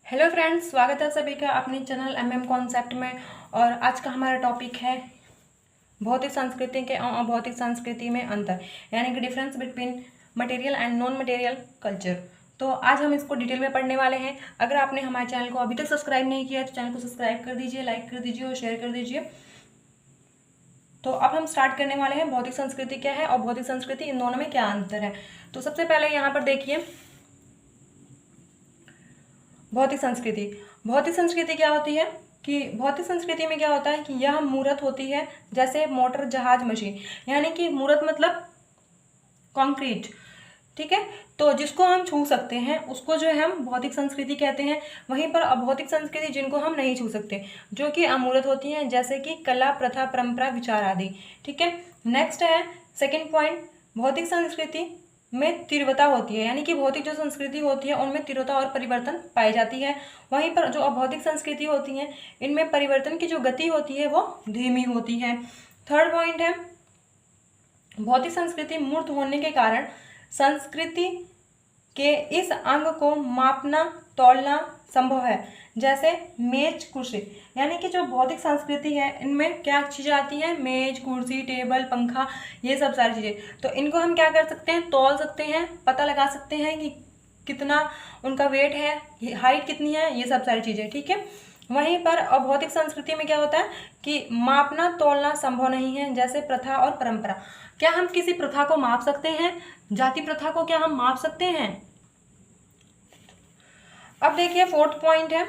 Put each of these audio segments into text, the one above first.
Hello friends, स्वागत है सभी का अपने चैनल एमएम कॉन्सेप्ट में। और आज का हमारा टॉपिक है भौतिक संस्कृति के और अभौतिक संस्कृति में अंतर, यानी कि difference between material and non material culture. तो आज हम इसको डिटेल में पढ़ने वाले हैं। अगर आपने हमारे चैनल को अभी तक सब्सक्राइब नहीं किया तो चैनल को सब्सक्राइब कर दीजिए, लाइक कर दीजिए और शेयर कर दीजिए। तो अब हम स्टार्ट करने वाले हैं भौतिक संस्कृति क्या है और भौतिक संस्कृति, इन दोनों में क्या अंतर है। तो सबसे पहले यहाँ पर देखिए भौतिक संस्कृति। भौतिक संस्कृति क्या होती है कि भौतिक संस्कृति में क्या होता है कि यह मूर्त होती है, जैसे मोटर, जहाज, मशीन। यानी कि मूर्त मतलब कंक्रीट, ठीक है। तो जिसको हम छू सकते हैं उसको जो है हम भौतिक संस्कृति कहते हैं। वहीं पर अभौतिक संस्कृति जिनको हम नहीं छू सकते, जो कि अमूर्त होती हैं, जैसे कि कला, प्रथा, परंपरा, विचार आदि, ठीक है। नेक्स्ट है सेकेंड पॉइंट, भौतिक संस्कृति में तीव्रता होती है, यानी कि भौतिक जो संस्कृति होती है उनमें तीव्रता और परिवर्तन पाई जाती है। वहीं पर जो अभौतिक संस्कृति होती है इनमें परिवर्तन की जो गति होती है वो धीमी होती है। थर्ड पॉइंट है भौतिक संस्कृति मूर्त होने के कारण संस्कृति के इस अंग को मापना, तौलना संभव है, जैसे मेज, कुर्सी। यानी कि जो भौतिक संस्कृति है इनमें क्या चीज़ें आती हैं, मेज, कुर्सी, टेबल, पंखा, ये सब सारी चीज़ें। तो इनको हम क्या कर सकते हैं, तौल सकते हैं, पता लगा सकते हैं कि कितना उनका वेट है, हाइट कितनी है, ये सब सारी चीज़ें, ठीक है। वहीं पर अभौतिक संस्कृति में क्या होता है कि मापना, तौलना संभव नहीं है, जैसे प्रथा और परंपरा। क्या हम किसी प्रथा को माप सकते हैं? जाति प्रथा को क्या हम माप सकते हैं? अब देखिए फोर्थ पॉइंट है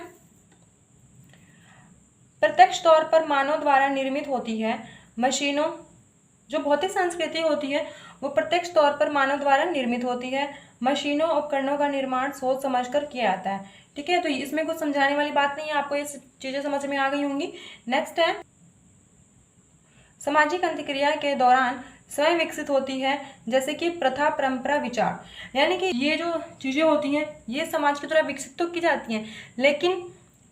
प्रत्यक्ष तौर पर मानव द्वारा निर्मित होती है। मशीनों, जो भौतिक संस्कृति होती है वो प्रत्यक्ष तौर पर मानव द्वारा निर्मित होती है। मशीनों, उपकरणों का निर्माण सोच समझकर किया जाता है, ठीक है। तो इसमें कुछ समझाने वाली बात नहीं है, आपको ये चीजें समझ में आ गई होंगी। नेक्स्ट है सामाजिक अंतक्रिया के दौरान स्वयं विकसित होती है, जैसे कि प्रथा, परंपरा, विचार। यानी कि ये जो चीजें होती हैं ये समाज की तरह विकसित तो की जाती हैं, लेकिन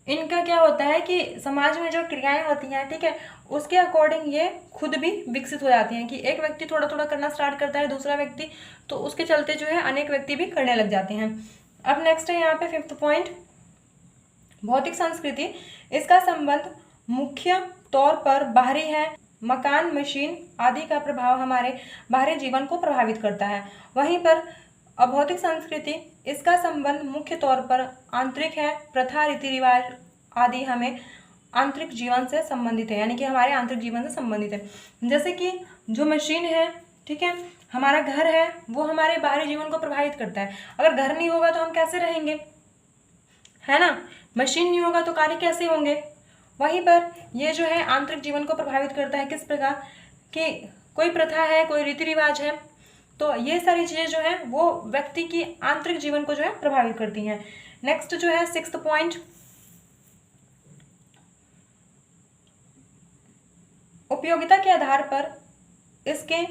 इनका क्या होता है कि समाज में जो क्रियाएं होती हैं, ठीक है, उसके अकॉर्डिंग ये खुद भी विकसित हो जाती हैं। कि एक व्यक्ति थोड़ा थोड़ा करना स्टार्ट करता है, दूसरा व्यक्ति, तो उसके चलते जो है अनेक व्यक्ति भी करने लग जाते हैं। अब नेक्स्ट है यहाँ पे फिफ्थ पॉइंट, भौतिक संस्कृति, इसका संबंध मुख्य तौर पर बाहरी है। मकान, मशीन आदि का प्रभाव हमारे बाहरी जीवन को प्रभावित करता है। वहीं पर अभौतिक संस्कृति, इसका संबंध मुख्य तौर पर आंतरिक है। प्रथा, रीति रिवाज आदि हमें आंतरिक जीवन से संबंधित है, यानी कि हमारे आंतरिक जीवन से संबंधित है। जैसे कि जो मशीन है, ठीक है, हमारा घर है, वो हमारे बाहरी जीवन को प्रभावित करता है। अगर घर नहीं होगा तो हम कैसे रहेंगे, है ना। मशीन नहीं होगा तो कार्य कैसे होंगे। वहीं पर ये जो है आंतरिक जीवन को प्रभावित करता है, किस प्रकार कि कोई प्रथा है, कोई रीति रिवाज है, तो ये सारी चीजें जो है वो व्यक्ति की आंतरिक जीवन को जो है प्रभावित करती हैं। नेक्स्ट जो है सिक्स्थ पॉइंट, उपयोगिता के आधार पर इसके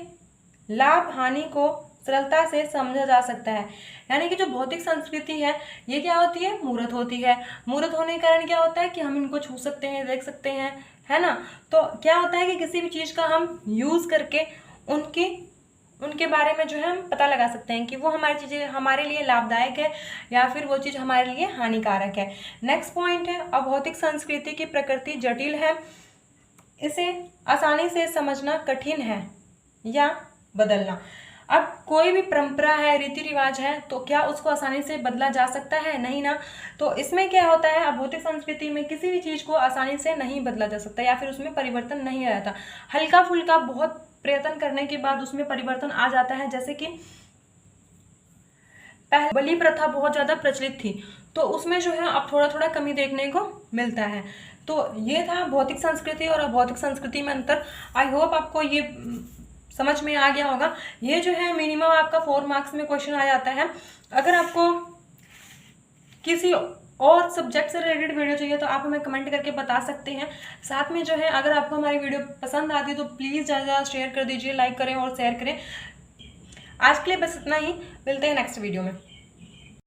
लाभ हानि को सरलता से समझा जा सकता है। यानी कि जो भौतिक संस्कृति है ये क्या होती है, मूर्त होती है। मूर्त होने के कारण क्या होता है कि हम इनको छू सकते हैं, देख सकते हैं, है ना। तो क्या होता है कि किसी भी चीज का हम यूज करके उनके बारे में जो है हम पता लगा सकते हैं कि वो हमारी चीजें हमारे लिए लाभदायक है या फिर वो चीज हमारे लिए हानिकारक है। नेक्स्ट पॉइंट है अभौतिक संस्कृति की प्रकृति जटिल है, इसे आसानी से समझना कठिन है या बदलना। अब कोई भी परंपरा है, रीति रिवाज है, तो क्या उसको आसानी से बदला जा सकता है? नहीं ना। तो इसमें क्या होता है, अभौतिक संस्कृति में किसी भी चीज को आसानी से नहीं बदला जा सकता या फिर उसमें परिवर्तन नहीं आ जाता। हल्का फुल्का बहुत प्रयत्न करने के बाद उसमें परिवर्तन आ जाता है। जैसे कि पहले बलि प्रथा बहुत ज्यादा प्रचलित थी, तो उसमें जो है अब थोड़ा थोड़ा कमी देखने को मिलता है। तो ये था भौतिक संस्कृति और अभौतिक संस्कृति में अंतर। आई होप आपको ये समझ में आ गया होगा। ये जो है मिनिमम आपका 4 मार्क्स में क्वेश्चन आ जाता है। अगर आपको किसी और सब्जेक्ट से रिलेटेड वीडियो चाहिए तो आप हमें कमेंट करके बता सकते हैं। साथ में जो है अगर आपको हमारी वीडियो पसंद आती है तो प्लीज़ ज़्यादा शेयर कर दीजिए, लाइक करें और शेयर करें। आज के लिए बस इतना ही, मिलते हैं नेक्स्ट वीडियो में।